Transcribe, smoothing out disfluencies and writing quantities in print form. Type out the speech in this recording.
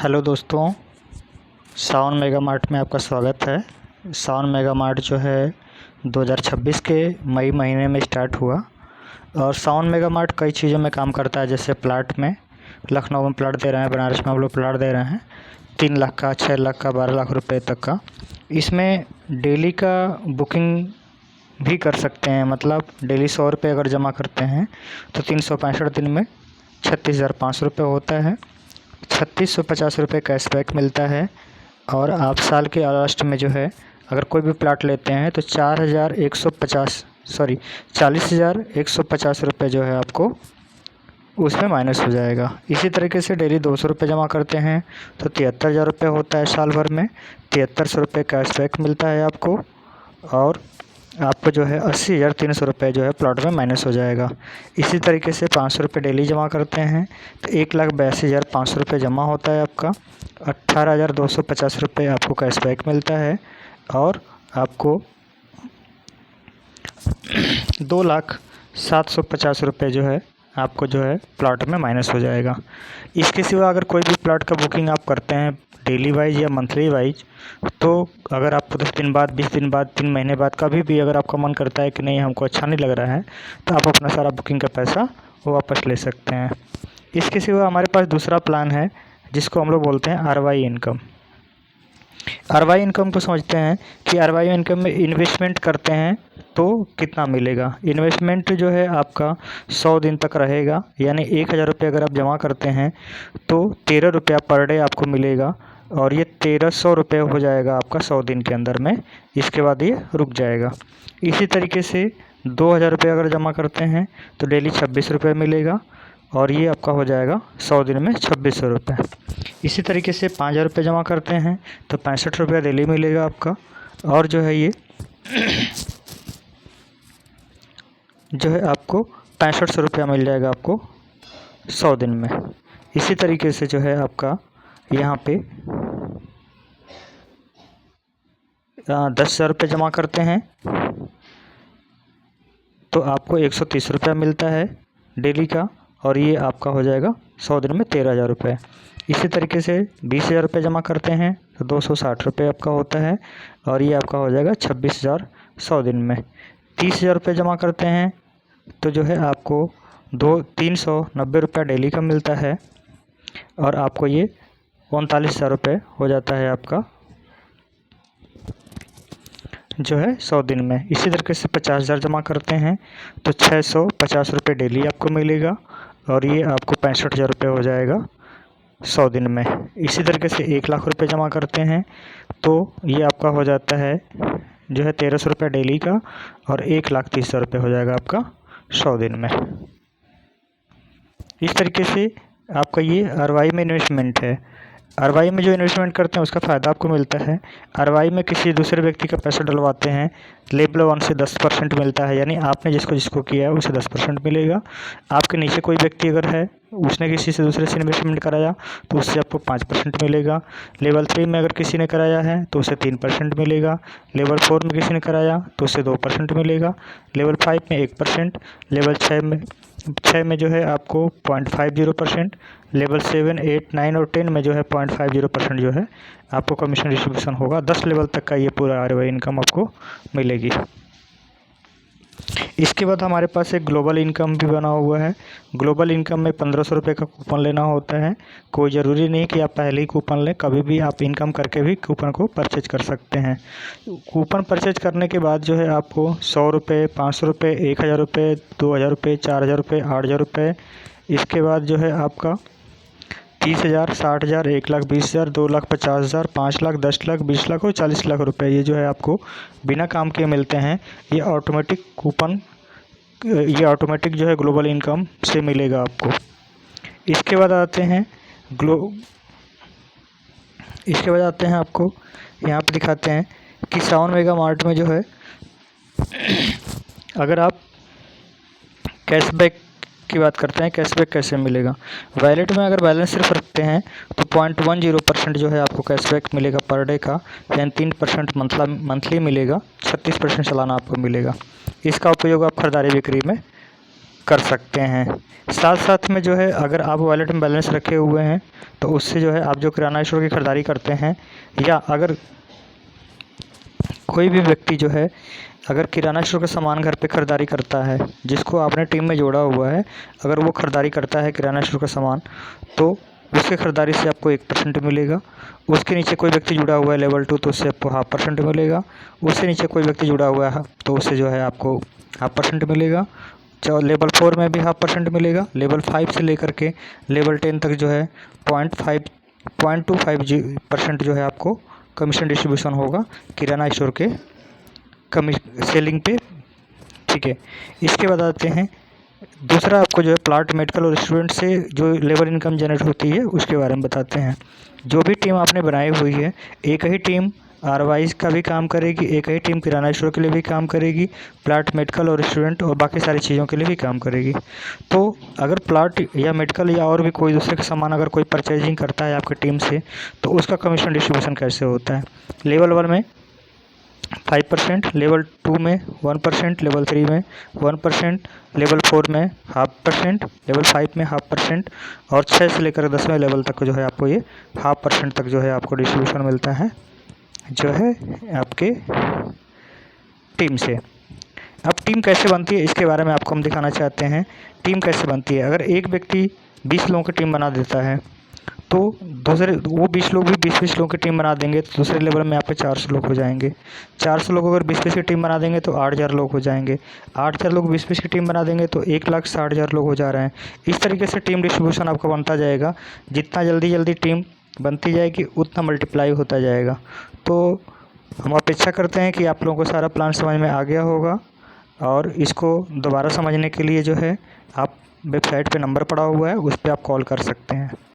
Hello दोस्तों, सावन mega mart में आपका स्वागत है। सावन मेगा मार्ट जो है 2026 के मई महीने में स्टार्ट हुआ और सावन मेगा मार्ट कई चीज़ों में काम करता है। जैसे प्लाट में लखनऊ में प्लाट दे रहे हैं, बनारस में हम लोग प्लाट दे रहे हैं 3 लाख का, 6 लाख का, 12 लाख रुपए तक का। इसमें डेली का बुकिंग भी कर सकते हैं, मतलब डेली 100 रुपये अगर जमा करते हैं तो 365 दिन में 36,500 रुपये होता है। 3650 रुपये कैशबैक मिलता है और आप साल के लास्ट में जो है अगर कोई भी प्लाट लेते हैं तो 40,150 रुपये जो है आपको उसमें माइनस हो जाएगा। इसी तरीके से डेली 200 रुपये जमा करते हैं तो 73,000 रुपये होता है साल भर में। 7300 रुपये कैशबैक मिलता है आपको और आपको जो है 80,300 रुपये जो है प्लॉट में माइनस हो जाएगा। इसी तरीके से 500 रुपये डेली जमा करते हैं तो 1,82,500 रुपये जमा होता है आपका। 18,250 रुपये आपको कैशबैक मिलता है और आपको 2,07,50 रुपये जो है आपको जो है प्लॉट में माइनस हो जाएगा। इसके सिवा अगर कोई भी प्लॉट का बुकिंग आप करते हैं डेली वाइज या मंथली वाइज, तो अगर आपको 10 दिन बाद, 20 दिन बाद, 3 महीने बाद कभी भी अगर आपका मन करता है कि नहीं हमको अच्छा नहीं लग रहा है तो आप अपना सारा बुकिंग का पैसा वो वापस ले सकते हैं। इसके सिवा हमारे पास दूसरा प्लान है जिसको हम लोग बोलते हैं RY इनकम। RY इनकम को समझते हैं कि RY इनकम में इन्वेस्टमेंट करते हैं तो कितना मिलेगा। इन्वेस्टमेंट जो है आपका 100 दिन तक रहेगा, यानी 1,000 रुपये अगर आप जमा करते हैं तो 13 रुपया पर डे आपको मिलेगा और ये 1,300 रुपये हो जाएगा आपका 100 दिन के अंदर में। इसके बाद ये रुक जाएगा। इसी तरीके से 2,000 रुपये अगर जमा करते हैं तो डेली 26 रुपये मिलेगा और ये आपका हो जाएगा 100 दिन में 2600 रुपये। इसी तरीके से 5,000 रुपये जमा करते हैं तो 65 रुपये डेली मिलेगा आपका और जो है ये जो है आपको 6500 रुपया मिल जाएगा आपको 100 दिन में। इसी तरीके से जो है आपका यहाँ पे 10,000 रुपये जमा करते हैं तो आपको 130 रुपया मिलता है डेली का और ये आपका हो जाएगा 100 दिन में 13,000 रुपये। इसी तरीके से 20,000 रुपये जमा करते हैं तो 260 रुपये आपका होता है और ये आपका हो जाएगा 26,000 100 दिन में। 30,000 रुपये जमा करते हैं तो जो है आपको 390 रुपये डेली का मिलता है और आपको ये 39,000 रुपये हो जाता है आपका जो है 100 दिन में। इसी तरीके से 50,000 जमा करते हैं तो 650 रुपये डेली आपको मिलेगा और ये आपको 65,000 रुपये हो जाएगा 100 दिन में। इसी तरीके से 1,00,000 रुपये जमा करते हैं तो ये आपका हो जाता है जो है 1,300 रुपये डेली का और 1,30,000 रुपये हो जाएगा आपका 100 दिन में। इस तरीके से आपका ये RY में इन्वेस्टमेंट है। RY में जो इन्वेस्टमेंट करते हैं उसका फ़ायदा आपको मिलता है। RY में किसी दूसरे व्यक्ति का पैसा डलवाते हैं, लेवल 1 से 10% मिलता है, यानी आपने जिसको किया है उसे 10% मिलेगा। आपके नीचे कोई व्यक्ति अगर है उसने किसी से दूसरे से इन्वेस्टमेंट कराया तो उससे आपको 5% मिलेगा। लेवल 3 में अगर किसी ने कराया है तो उसे 3% मिलेगा। लेवल 4 में किसी ने कराया तो उससे 2% मिलेगा। लेवल 5 में 1%। लेवल 6 में जो है आपको 0.50%। लेवल 7, 8, 9 और 10 में जो है 0.50% जो है आपको कमीशन डिस्ट्रीब्यूशन होगा। 10 लेवल तक का ये पूरा RY इनकम आपको मिलेगी। इसके बाद हमारे पास एक ग्लोबल इनकम भी बना हुआ है। ग्लोबल इनकम में 1,500 रुपये का कूपन लेना होता है। कोई ज़रूरी नहीं कि आप पहले ही कूपन लें, कभी भी आप इनकम करके भी कूपन को परचेज कर सकते हैं। कूपन परचेज करने के बाद जो है आपको 100 रुपये, 500 रुपये, 1,000 रुपये, 2,000 रुपये, 4,000 रुपये, 8,000 रुपये, इसके बाद जो है आपका 30,000, 60,000, 1,20,000, 2,50,000, 5 लाख, 10 लाख, 20 लाख और 40 लाख रुपए ये जो है आपको बिना काम के मिलते हैं। ये ऑटोमेटिक कूपन, ये ऑटोमेटिक जो है ग्लोबल इनकम से मिलेगा आपको। इसके बाद आते हैं आपको यहाँ पे दिखाते हैं कि सावन मेगा मार्ट में जो है अगर आप कैशबैक की बात करते हैं, कैशबैक कैसे मिलेगा। वैलेट में अगर बैलेंस सिर्फ रखते हैं तो 0.10% जो है आपको कैशबैक मिलेगा पर डे का, यानी 3% मंथली मिलेगा, 36% सालाना आपको मिलेगा। इसका उपयोग आप खरीदारी बिक्री में कर सकते हैं। साथ साथ में जो है अगर आप वॉलेट में बैलेंस रखे हुए हैं तो उससे जो है आप जो किराना स्टोर की खरीदारी करते हैं, या अगर कोई भी व्यक्ति जो है अगर किराना स्टोर का सामान घर पे खरीदारी करता है, जिसको आपने टीम में जोड़ा हुआ है, अगर वो खरीदारी करता है किराना स्टोर का सामान, तो उसके खरीदारी से आपको 1% मिलेगा। उसके नीचे कोई व्यक्ति जुड़ा हुआ है लेवल 2 तो उससे आपको 0.5% मिलेगा। उससे नीचे कोई व्यक्ति जुड़ा हुआ है तो उससे जो है आपको 0.5% मिलेगा। लेवल 4 में भी 0.5% मिलेगा। लेवल 5 से लेकर के लेवल 10 तक जो है 0.25% जो है आपको कमीशन डिस्ट्रीब्यूशन होगा किराना स्टोर के सेलिंग पे। ठीक है, इसके बाद आते हैं दूसरा, आपको जो है प्लॉट, मेडिकल और रेस्टोरेंट से जो लेबर इनकम जनरेट होती है उसके बारे में बताते हैं। जो भी टीम आपने बनाई हुई है, एक ही टीम आरवाइज का भी काम करेगी, एक ही टीम किराना स्टोर के लिए भी काम करेगी, प्लॉट, मेडिकल और रेस्टोरेंट और बाकी सारी चीज़ों के लिए भी काम करेगी। तो अगर प्लॉट या मेडिकल या और भी कोई दूसरे का सामान अगर कोई परचेजिंग करता है आपकी टीम से, तो उसका कमीशन डिस्ट्रीब्यूशन कैसे होता है? लेवल 1 में 5%, लेवल 2 में 1%, लेवल 3 में 1%, लेवल 4 में 0.5%, लेवल 5 में 0.5% और 6 से लेकर 10वें लेवल तक जो है आपको ये 0.5% तक जो है आपको डिस्ट्रीब्यूशन मिलता है जो है आपके टीम से। अब टीम कैसे बनती है इसके बारे में आपको हम दिखाना चाहते हैं। टीम कैसे बनती है? अगर एक व्यक्ति 20 लोगों की टीम बना देता है तो दूसरे वो 20 लोग भी 20-20 लोगों की टीम बना देंगे तो दूसरे लेवल में आपके 400 लोग हो जाएंगे। 400 लोग अगर 20-20 की टीम बना देंगे तो 8,000 लोग हो जाएंगे। 8,000 लोग 20-20 की टीम बना देंगे तो 1,60,000 लोग हो जा रहे हैं। इस तरीके से टीम डिस्ट्रीब्यूशन आपका बनता जाएगा। जितना जल्दी टीम बनती जाएगी उतना मल्टीप्लाई होता जाएगा। तो हम अपेक्षा करते हैं कि आप लोगों को सारा प्लान समझ में आ गया होगा, और इसको दोबारा समझने के लिए जो है आप वेबसाइट पे नंबर पड़ा हुआ है उस पर आप कॉल कर सकते हैं।